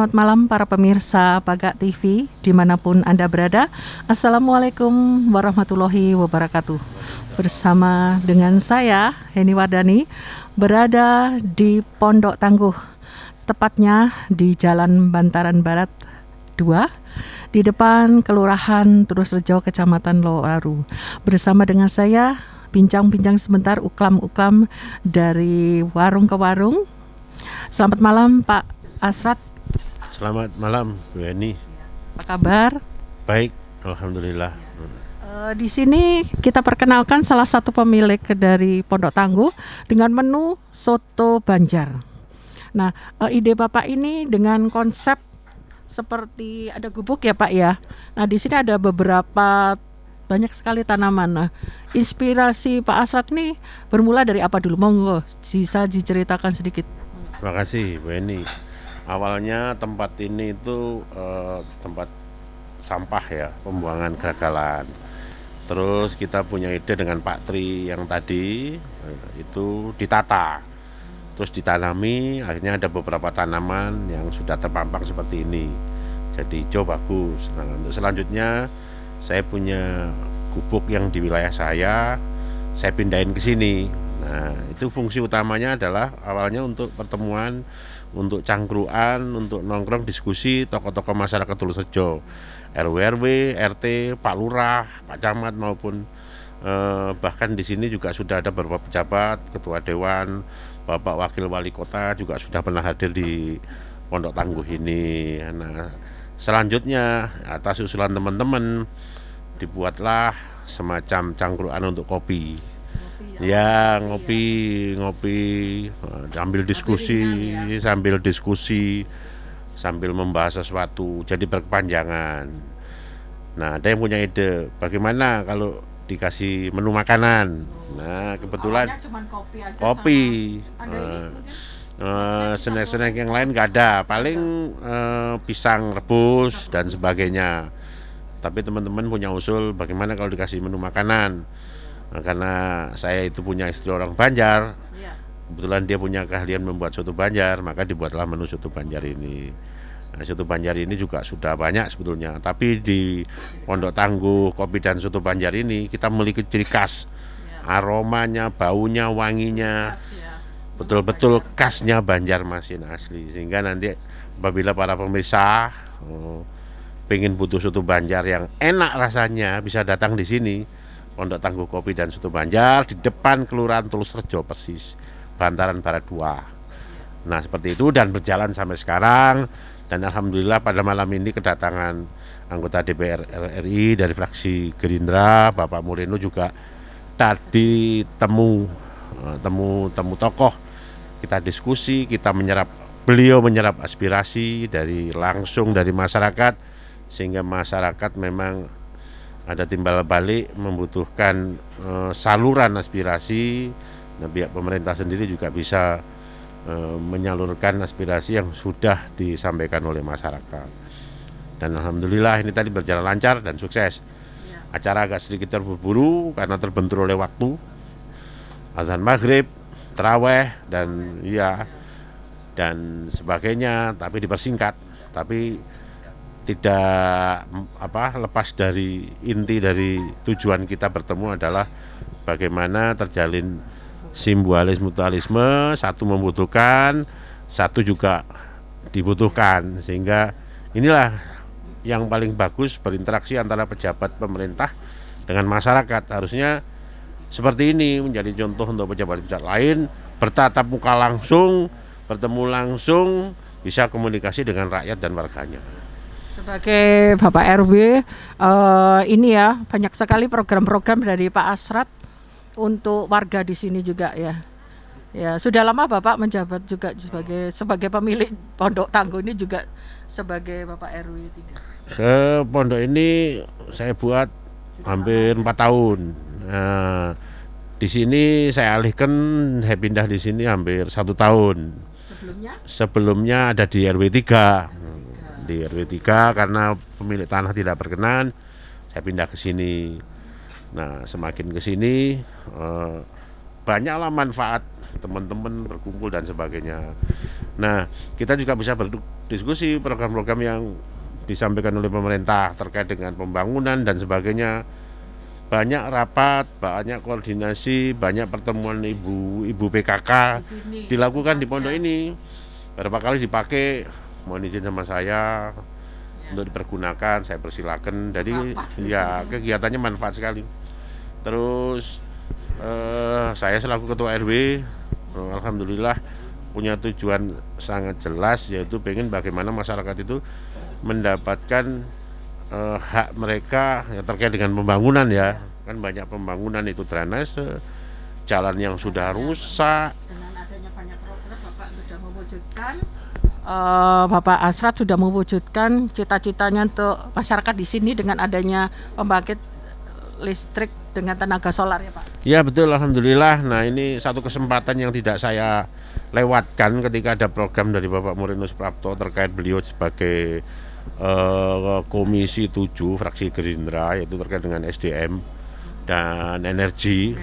Selamat malam para pemirsa Pagak TV dimanapun Anda berada. Assalamualaikum warahmatullahi wabarakatuh. Bersama dengan saya Heni Wardani berada di Pondok Tangguh, tepatnya di Jalan Bantaran Barat 2 di depan Kelurahan Terusrejo, Kecamatan Loaru. Bersama dengan saya bincang-bincang sebentar uklam-uklam dari warung ke warung. Selamat malam Pak Asrat. Selamat malam Bu Heni. Apa kabar? Baik, alhamdulillah. Di sini kita perkenalkan salah satu pemilik dari Pondok Tangguh dengan menu soto Banjar. Nah, ide Bapak ini dengan konsep seperti ada gubuk ya Pak ya. Nah, di sini ada beberapa banyak sekali tanaman. Nah, inspirasi Pak Asrat ini bermula dari apa dulu? Monggo, bisa diceritakan sedikit. Terima kasih Bu Heni. Awalnya tempat ini itu tempat sampah ya, pembuangan gagalan. Terus kita punya ide dengan Pak Tri yang tadi itu ditata, terus ditanami. Akhirnya ada beberapa tanaman yang sudah terpampang seperti ini. Jadi hijau bagus. Nah, untuk selanjutnya saya punya gubuk yang di wilayah saya pindahin ke sini. Nah, itu fungsi utamanya adalah awalnya untuk pertemuan, untuk cangkruan, untuk nongkrong diskusi tokoh-tokoh masyarakat Terusrejo, RW, RT, Pak Lurah, Pak Camat maupun bahkan di sini juga sudah ada beberapa pejabat, ketua dewan, Bapak Wakil Wali Kota juga sudah pernah hadir di Pondok Tangguh ini. Nah, selanjutnya atas usulan teman-teman dibuatlah semacam cangkruan untuk kopi. Ya, ngopi, sambil diskusi, sambil membahas sesuatu, jadi berkepanjangan. Nah, ada yang punya ide, bagaimana kalau dikasih menu makanan? Nah, kebetulan kopi, snack-snack yang lain nggak ada, paling pisang rebus dan sebagainya. Tapi teman-teman punya usul, bagaimana kalau dikasih menu makanan? Nah, karena saya itu punya istri orang Banjar, kebetulan dia punya keahlian membuat soto Banjar, maka dibuatlah menu soto Banjar ini. Nah, soto Banjar ini juga sudah banyak sebetulnya, tapi di Pondok Tangguh kopi dan soto Banjar ini kita memiliki ciri khas, aromanya, baunya, wanginya, betul-betul khasnya Banjarmasin asli. Sehingga nanti apabila para pemirsa pengen butuh soto Banjar yang enak rasanya, bisa datang di sini. Pondok Tangguh Kopi dan Soto Banjar di depan Kelurahan Terusrejo persis, Bantaran Barat 2. Nah, seperti itu dan berjalan sampai sekarang. Dan alhamdulillah pada malam ini kedatangan anggota DPR RI dari fraksi Gerindra, Bapak Moreno juga tadi temu tokoh. Kita diskusi, beliau menyerap aspirasi langsung dari masyarakat, sehingga masyarakat memang ada timbal balik membutuhkan saluran aspirasi. Nah, pihak pemerintah sendiri juga bisa menyalurkan aspirasi yang sudah disampaikan oleh masyarakat. Dan alhamdulillah ini tadi berjalan lancar dan sukses. Acara agak sedikit terburu-buru karena terbentur oleh waktu, azan maghrib, taraweh dan sebagainya, tapi dipersingkat. Tapi tidak lepas dari inti dari tujuan kita bertemu adalah bagaimana terjalin simbolis mutualisme, satu membutuhkan, satu juga dibutuhkan, sehingga inilah yang paling bagus berinteraksi antara pejabat pemerintah dengan masyarakat. Harusnya seperti ini menjadi contoh untuk pejabat-pejabat lain, bertatap muka langsung, bertemu langsung, bisa komunikasi dengan rakyat dan warganya. Sebagai Bapak RW, ini ya banyak sekali program-program dari Pak Asrat untuk warga di sini juga ya. Ya, sudah lama Bapak menjabat juga sebagai pemilik Pondok Tangguh ini juga sebagai Bapak RW 3. Ke pondok ini saya buat hampir 4 tahun. Nah, di sini saya alihkan, saya pindah di sini hampir 1 tahun. Sebelumnya ada di RW 3. Di RW 3 karena pemilik tanah tidak berkenan, saya pindah ke sini. Nah, semakin ke sini banyaklah manfaat, teman-teman berkumpul dan sebagainya. Nah, kita juga bisa berdiskusi program-program yang disampaikan oleh pemerintah terkait dengan pembangunan dan sebagainya. Banyak rapat, banyak koordinasi, banyak pertemuan ibu PKK dilakukan di pondok ini. Beberapa kali dipakai, mohon izin sama saya untuk dipergunakan, saya persilakan. Jadi ya kegiatannya manfaat sekali. Terus saya selaku ketua RW, alhamdulillah punya tujuan sangat jelas, yaitu pengen bagaimana masyarakat itu mendapatkan hak mereka ya, terkait dengan pembangunan ya. Kan banyak pembangunan itu drainase, jalan yang sudah rusak. Dengan adanya banyak program, Bapak sudah mewujudkan Bapak Asrat sudah mewujudkan cita-citanya untuk masyarakat di sini dengan adanya pembangkit listrik dengan tenaga solar ya Pak. Ya betul, alhamdulillah. Nah ini satu kesempatan yang tidak saya lewatkan ketika ada program dari Bapak Moreno Suprapto terkait beliau sebagai Komisi 7 fraksi Gerindra, yaitu terkait dengan SDM dan energi.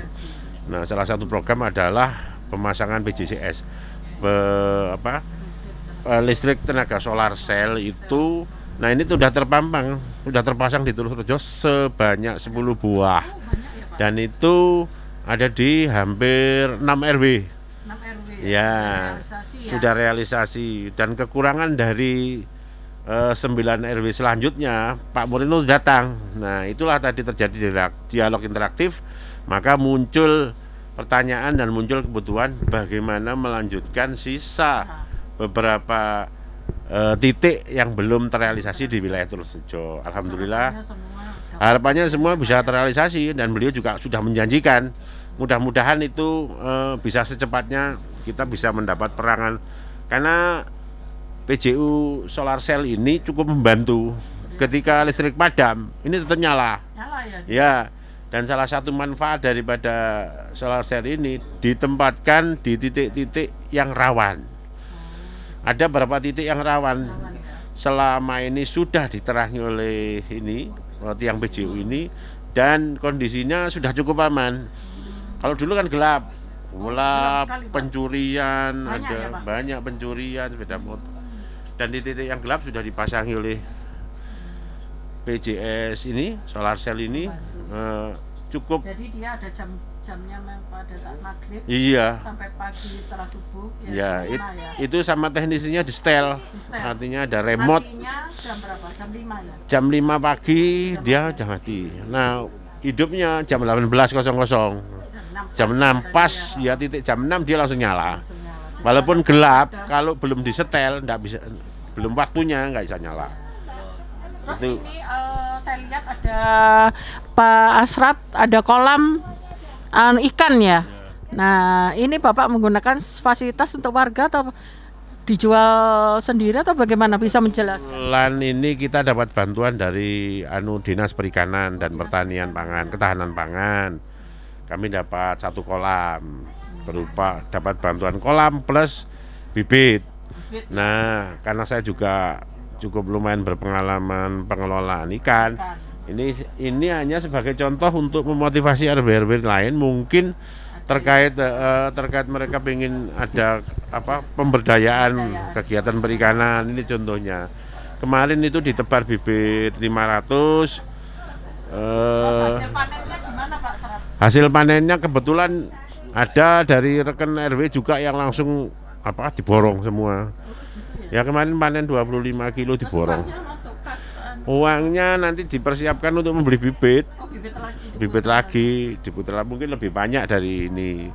Nah salah satu program adalah pemasangan PJCS listrik tenaga solar cell itu. Nah ini sudah terpasang di Tulus-Rejo sebanyak 10 buah. Dan itu ada di hampir 6 RW. 6 RW. Ya, sudah realisasi. Dan kekurangan dari 9 RW selanjutnya, Pak Moreno datang. Nah, itulah tadi terjadi dialog interaktif, maka muncul pertanyaan dan muncul kebutuhan bagaimana melanjutkan sisa beberapa titik yang belum terrealisasi di wilayah Tulus-Rejo. Alhamdulillah harapannya semua bisa terrealisasi dan beliau juga sudah menjanjikan mudah-mudahan itu bisa secepatnya kita bisa mendapat perangan, karena PJU solar cell ini cukup membantu ketika listrik padam ini tetap nyala ya. Dan salah satu manfaat daripada solar cell ini ditempatkan di titik-titik yang rawan. Ada beberapa titik yang rawan. Selama ini sudah diterangi oleh tiang PJU ini dan kondisinya sudah cukup aman. Kalau dulu kan gelap, pencurian, banyak pencurian sepeda motor. Dan di titik yang gelap sudah dipasangi oleh PJS ini, solar cell ini cukup. Jadi dia ada jamnya pada saat maghrib sampai pagi setelah subuh ya, itu sama teknisinya di setel. Artinya ada remote. Matinya jam berapa? Jam 5 ya? Jam 5 pagi dia udah mati. Nah hidupnya jam 18.00, jam 6 pas ya, titik jam 6 dia langsung nyala. Walaupun gelap, kalau belum disetel nggak bisa, belum waktunya nggak bisa nyala. Terus itu. Ini saya lihat ada Pak Asrat, ada kolam ikan ya. Nah ini Bapak menggunakan fasilitas untuk warga atau dijual sendiri atau bagaimana, bisa menjelaskan? Lan ini kita dapat bantuan dari Dinas Perikanan dan Pertanian Pangan, Ketahanan Pangan. Kami dapat 1 kolam berupa dapat bantuan kolam plus bibit. Nah karena saya juga cukup lumayan berpengalaman pengelolaan ikan. Ini hanya sebagai contoh untuk memotivasi RW-RW lain mungkin terkait mereka ingin ada pemberdayaan kegiatan perikanan. Ini contohnya. Kemarin itu ditebar bibit 500. Hasil panennya gimana Pak Serat? Hasil panennya kebetulan ada dari rekan RW juga yang langsung diborong semua. Ya kemarin panen 25 kilo diborong. Uangnya nanti dipersiapkan untuk membeli bibit. Bibit lagi diputar mungkin lebih banyak dari ini.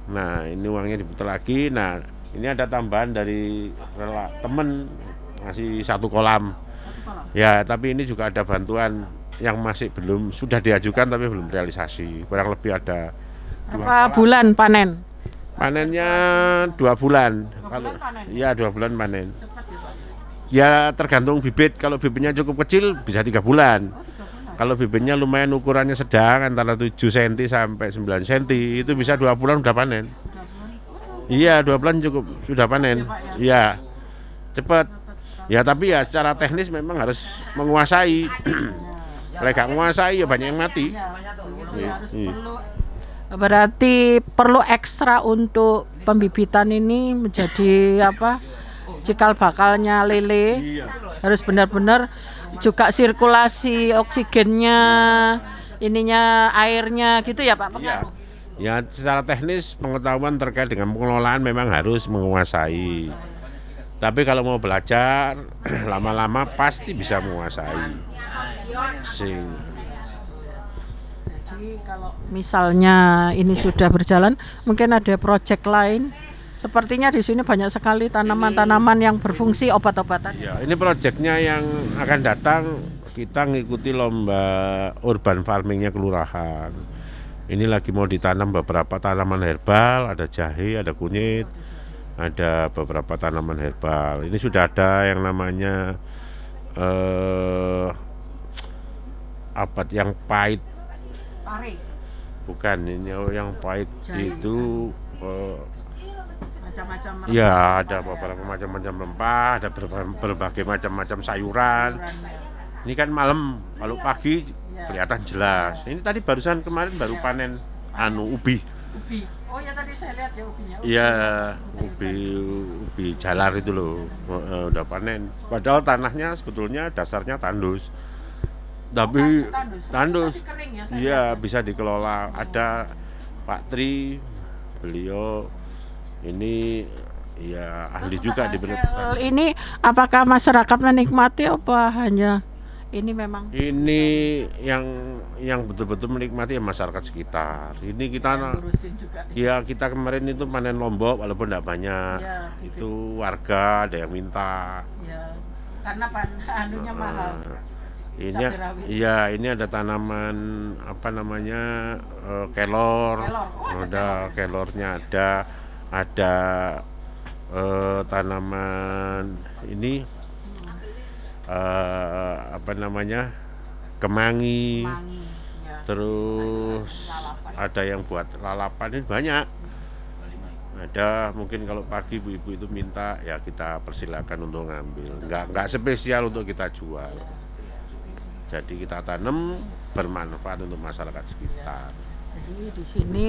Nah ini uangnya diputar lagi. Nah ini ada tambahan dari temen masih 1 kolam. Ya tapi ini juga ada bantuan yang masih belum, sudah diajukan tapi belum realisasi. Kurang lebih ada berapa bulan panen? Panennya 2 bulan. Kalau ya 2 bulan panen. Ya tergantung bibit. Kalau bibitnya cukup kecil bisa 3 bulan. Kalau bibitnya lumayan ukurannya sedang antara 7 cm sampai 9 cm itu bisa 2 bulan udah panen. Iya 2 bulan cukup sudah panen. Iya cepat. Ya tapi ya secara teknis memang harus menguasai. Kalau nggak menguasai ya banyak yang mati. Berarti perlu ekstra untuk pembibitan ini menjadi apa? Cikal bakalnya lele. Harus benar-benar juga sirkulasi oksigennya, ininya airnya gitu ya Pak. Iya. Ya, secara teknis pengetahuan terkait dengan pengelolaan memang harus menguasai. Tapi kalau mau belajar lama-lama pasti bisa menguasai. Sing. Jadi kalau misalnya ini sudah berjalan, mungkin ada proyek lain. Sepertinya di sini banyak sekali tanaman-tanaman yang berfungsi obat-obatan. Ya, ini proyeknya yang akan datang, kita ngikuti lomba urban farmingnya kelurahan. Ini lagi mau ditanam beberapa tanaman herbal, ada jahe, ada kunyit, ada beberapa tanaman herbal. Ini sudah ada yang namanya apa yang pahit, Pare, bukan ini yang pahit Jahe. itu macam-macam ya ada beberapa macam-macam rempah, ada berbagai macam-macam sayuran. Ini kan malam, kalau pagi kelihatan jelas. Ini tadi barusan kemarin baru panen ubi. ubi. Oh ya tadi saya lihat ya ubinya. Iya, ubi jalar itu loh. Udah panen. Padahal tanahnya sebetulnya dasarnya tandus. Tapi tandus. Masih kering ya, saya Iya, bisa dikelola. Ada Pak Tri, beliau ini ya ahli juga di bidang Hasil ini apakah masyarakat menikmati apa hanya ini memang ini yang betul-betul menikmati ya masyarakat sekitar. Ini kita ngurusin juga nih. ya kita kemarin itu panen lombok walaupun tidak banyak. Ya, Itu warga ada yang minta. ya. Karena anunya mahal. Ini Cabai rawit. iya ini ada tanaman apa namanya kelor. Kelor. Oh, Ada kelornya ada tanaman ini apa namanya kemangi. Mangi. Ya. Terus ada yang buat lalapan, ini banyak. Ada mungkin kalau pagi ibu-ibu itu minta ya kita persilakan untuk ngambil. Enggak spesial untuk kita jual. Jadi kita tanam bermanfaat untuk masyarakat sekitar. Jadi di sini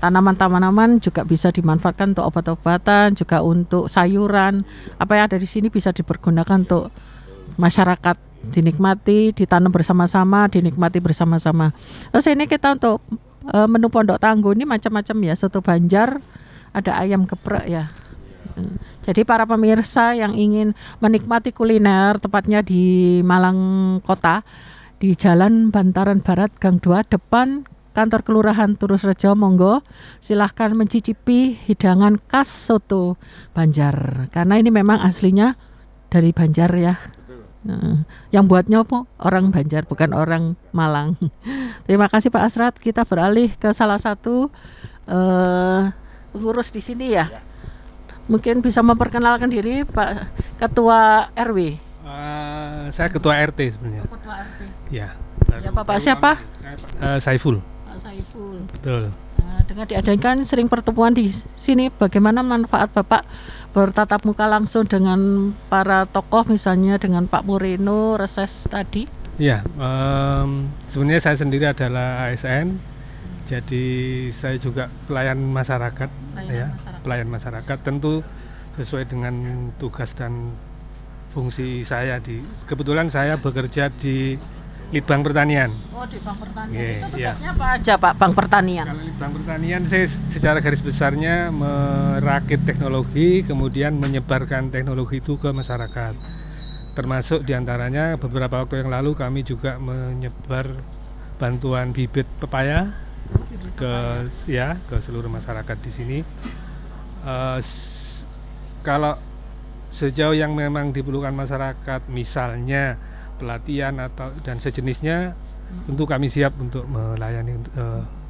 tanaman-tanaman juga bisa dimanfaatkan untuk obat-obatan, juga untuk sayuran. Apa yang ada di sini bisa dipergunakan untuk masyarakat, dinikmati, ditanam bersama-sama, dinikmati bersama-sama. Terus ini kita untuk menu Pondok Tangguh ini macam-macam ya, soto Banjar, ada ayam geprek ya. Jadi para pemirsa yang ingin menikmati kuliner tepatnya di Malang Kota, di Jalan Bantaran Barat Gang 2 depan kantor kelurahan Turusrejo, monggo silahkan mencicipi hidangan khas soto Banjar karena ini memang aslinya dari Banjar ya. Yang buatnya apa? Orang Banjar bukan orang Malang. Terima kasih Pak Asrat. Kita beralih ke salah satu pengurus di sini ya. Mungkin bisa memperkenalkan diri Pak Ketua RW. Saya Ketua RT sebenarnya. Ketua RT. Ya. Ya Bapak siapa? Saiful. Pak Saiful. Betul. Dengan diadakan sering pertemuan di sini, bagaimana manfaat Bapak bertatap muka langsung dengan para tokoh, misalnya dengan Pak Moreno, reses tadi? Ya, sebenarnya saya sendiri adalah ASN, jadi saya juga pelayan masyarakat, pelayan masyarakat. Tentu sesuai dengan tugas dan fungsi saya kebetulan saya bekerja di Litbang Pertanian. Oh, di Bank Pertanian. Itu tugasnya apa aja Pak, Bank Pertanian? Kalau di Bank Pertanian saya secara garis besarnya merakit teknologi, kemudian menyebarkan teknologi itu ke masyarakat. Termasuk diantaranya beberapa waktu yang lalu kami juga menyebar bantuan bibit pepaya ke seluruh masyarakat di sini. Kalau sejauh yang memang diperlukan masyarakat, misalnya pelatihan dan sejenisnya, tentu kami siap untuk melayani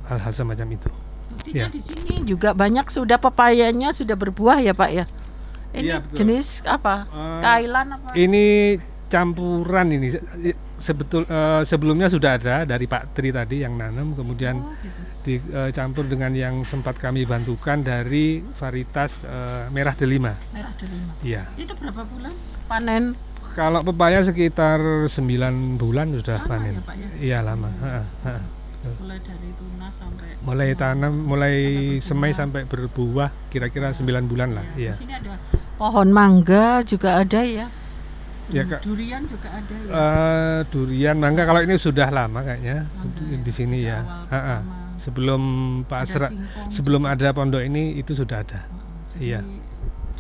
hal-hal semacam itu. Buktinya di sini juga banyak sudah pepayanya sudah berbuah ya Pak ya. Ini jenis apa? Kailan apa? Ini campuran ini. Sebelumnya sudah ada dari Pak Tri tadi yang nanam, kemudian dicampur dengan yang sempat kami bantukan dari varietas merah delima. Merah delima. Iya. Itu berapa bulan panen? Kalau pepaya sekitar 9 bulan sudah lama panen. ya, Pak, ya? Iya lama. Mulai dari tunas sampai Mulai tanam, mulai semai sampai berbuah kira-kira 9 bulan lah. Di Iya. sini ada pohon mangga juga ada ya. Ya, Kak. Durian juga ada ya. Durian, mangga kalau ini sudah lama kayaknya Mangga ya, di sini sejak ya. awal Ha-ha. pertama. Sebelum Pak Ada Asra, singkong sebelum ada pondok ini itu sudah ada. Jadi Iya.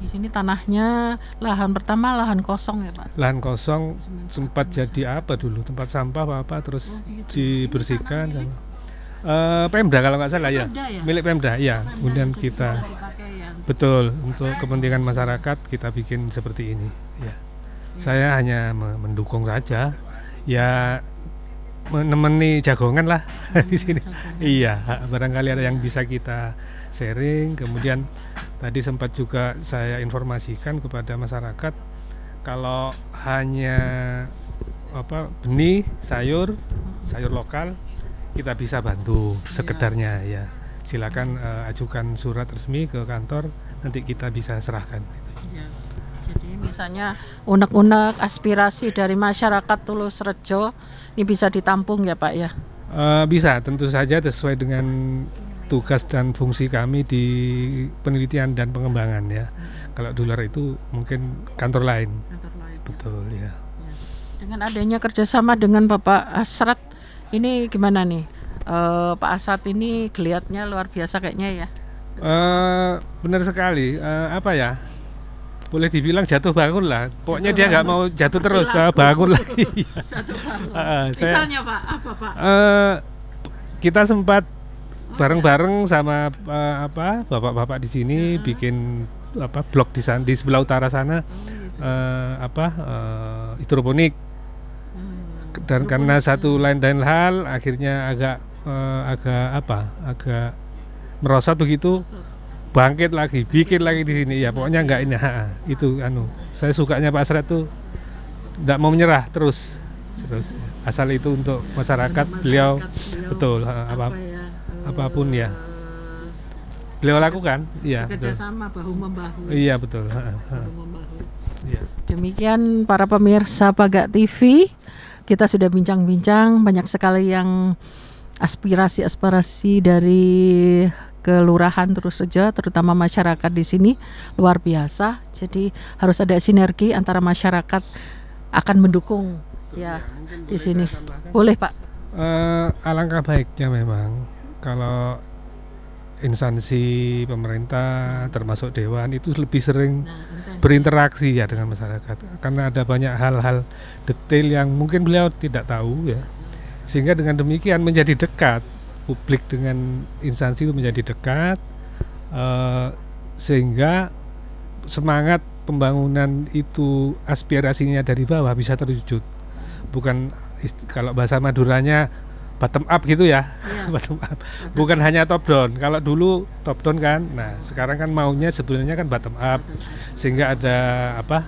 di sini tanahnya lahan pertama lahan kosong ya Pak. Lahan kosong Semen sempat satu. jadi apa dulu? Tempat sampah apa terus Oh, gitu. dibersihkan. Ini tanah milik? Pemda kalau nggak salah ya. Pemda ya? Milik Pemda ya. Pemda, Kemudian jadi kita bisa dipakai ya. betul untuk kepentingan masyarakat kita bikin seperti ini. Ya. Saya hanya mendukung saja. Ya menemani jagongan lah di sini. Jagongan. Iya, barangkali ada yang bisa kita sharing. Kemudian tadi sempat juga saya informasikan kepada masyarakat kalau hanya benih sayur lokal kita bisa bantu sekedarnya ya. Silakan ajukan surat resmi ke kantor, nanti kita bisa serahkan. Ya. Jadi misalnya unek-unek aspirasi dari masyarakat Tulus Rejo ini bisa ditampung ya Pak ya. Bisa, tentu saja sesuai dengan tugas dan fungsi kami di penelitian dan pengembangan ya. Kalau di luar itu mungkin kantor lain. Kantor lain. Betul ya. Ya. Dengan adanya kerjasama dengan Bapak Asrat ini gimana nih? Pak Asrat ini geliatnya luar biasa kayaknya ya. Benar sekali. Apa ya? Boleh dibilang jatuh bangun lah. Pokoknya dia nggak mau jatuh terus, bangun lagi. Jatuh bangun. Saya- Misalnya Pak, apa Pak? Kita sempat bareng-bareng sama bapak-bapak di sini bikin blok di sana, di sebelah utara sana hidroponik. Dan karena satu lain dan hal akhirnya agak merosot begitu, bangkit lagi, bikin lagi di sini ya. Pokoknya enggak ini itu saya sukanya Pak Asrat tuh enggak mau menyerah terus asal itu untuk masyarakat, beliau betul apapun ya beliau lakukan ya betul. Kerjasama bahu membahu. Iya betul. Bahu membahu. Iya. Demikian para pemirsa Pagak TV, kita sudah bincang-bincang banyak sekali yang aspirasi dari Kelurahan Tulus Rejo, terutama masyarakat di sini luar biasa. Jadi harus ada sinergi antara masyarakat akan mendukung ya di sini. Boleh Pak. Alangkah baiknya memang kalau instansi pemerintah termasuk dewan itu lebih sering berinteraksi ya dengan masyarakat, karena ada banyak hal-hal detail yang mungkin beliau tidak tahu ya, sehingga dengan demikian menjadi dekat publik dengan instansi itu menjadi dekat, sehingga semangat pembangunan itu aspirasinya dari bawah bisa terwujud, bukan kalau bahasa Maduranya bottom up gitu ya, bottom up, bukan hanya top down. Kalau dulu top down kan, nah sekarang kan maunya sebenarnya kan bottom up, sehingga ada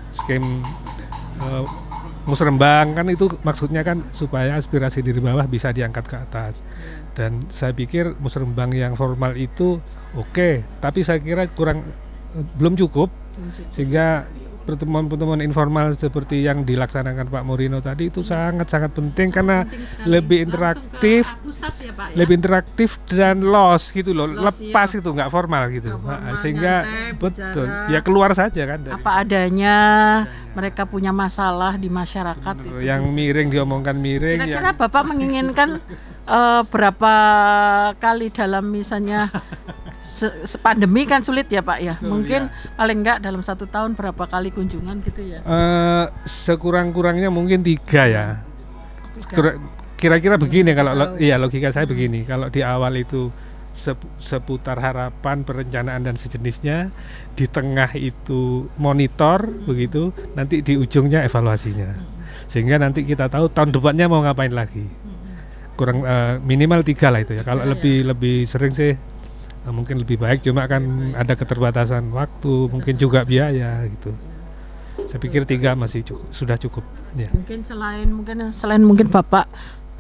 skema musrembang kan, itu maksudnya kan supaya aspirasi dari bawah bisa diangkat ke atas. Dan saya pikir musrembang yang formal itu oke, tapi saya kira belum cukup, sehingga pertemuan-pertemuan informal seperti yang dilaksanakan Pak Morino tadi itu sangat-sangat penting, karena lebih interaktif, lebih interaktif dan los gitu loh, lepas itu nggak formal gitu, sehingga betul ya keluar saja kan dari apa adanya, mereka punya masalah di masyarakat itu yang miring diomongkan miring. Kira-kira Bapak menginginkan berapa kali dalam misalnya pandemi kan sulit ya Pak ya. Betul, mungkin ya. Paling enggak dalam 1 tahun berapa kali kunjungan gitu ya. Sekurang-kurangnya mungkin 3 ya. Kira-kira begini kalau logika saya begini, kalau di awal itu seputar harapan, perencanaan dan sejenisnya, di tengah itu monitor begitu, nanti di ujungnya evaluasinya, sehingga nanti kita tahu tahun depannya mau ngapain lagi. Kurang minimal 3 lah itu ya. Kalau lebih sering sih mungkin lebih baik, cuma kan ada keterbatasan waktu, mungkin juga biaya gitu. Saya pikir 3 masih sudah cukup ya. Mungkin selain mungkin Bapak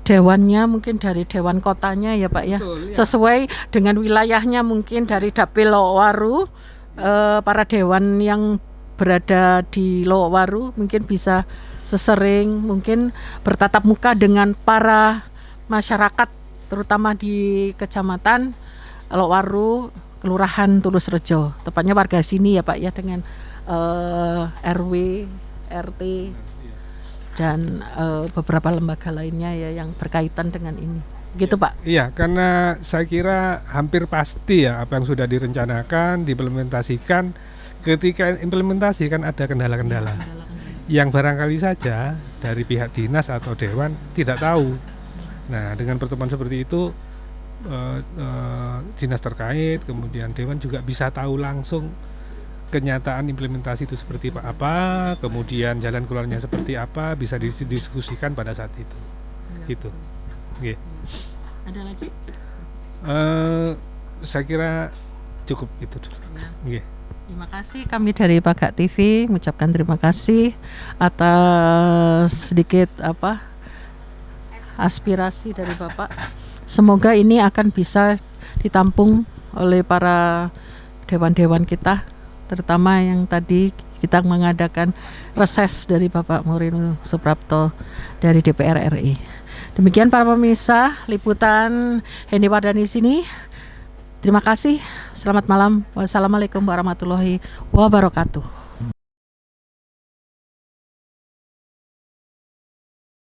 dewannya, mungkin dari dewan kotanya ya Pak ya. Betul, ya. Sesuai dengan wilayahnya, mungkin dari Dapil Lowaru, para dewan yang berada di Lowaru mungkin bisa sesering mungkin bertatap muka dengan para masyarakat, terutama di Kecamatan Lowaru, Kelurahan Tulus Rejo. Tepatnya warga sini ya Pak ya, dengan RW, RT dan beberapa lembaga lainnya ya yang berkaitan dengan ini. Gitu Pak. Iya, karena saya kira hampir pasti ya apa yang sudah direncanakan, diimplementasikan. Ketika implementasi kan ada kendala-kendala yang barangkali saja dari pihak dinas atau dewan tidak tahu. Nah, dengan pertemuan seperti itu dinas terkait, kemudian dewan juga bisa tahu langsung kenyataan implementasi itu seperti apa, kemudian jalan keluarnya seperti apa, bisa didiskusikan pada saat itu. Gitu. Nggih. Ada lagi? Saya kira cukup itu dulu. Nggih. Terima kasih, kami dari Pagak TV mengucapkan terima kasih atas sedikit aspirasi dari Bapak. Semoga ini akan bisa ditampung oleh para dewan-dewan kita, terutama yang tadi kita mengadakan reses dari Bapak Murino Suprapto dari DPR RI. Demikian para pemirsa liputan Heni Wardani sini. Terima kasih. Selamat malam. Wassalamualaikum warahmatullahi wabarakatuh.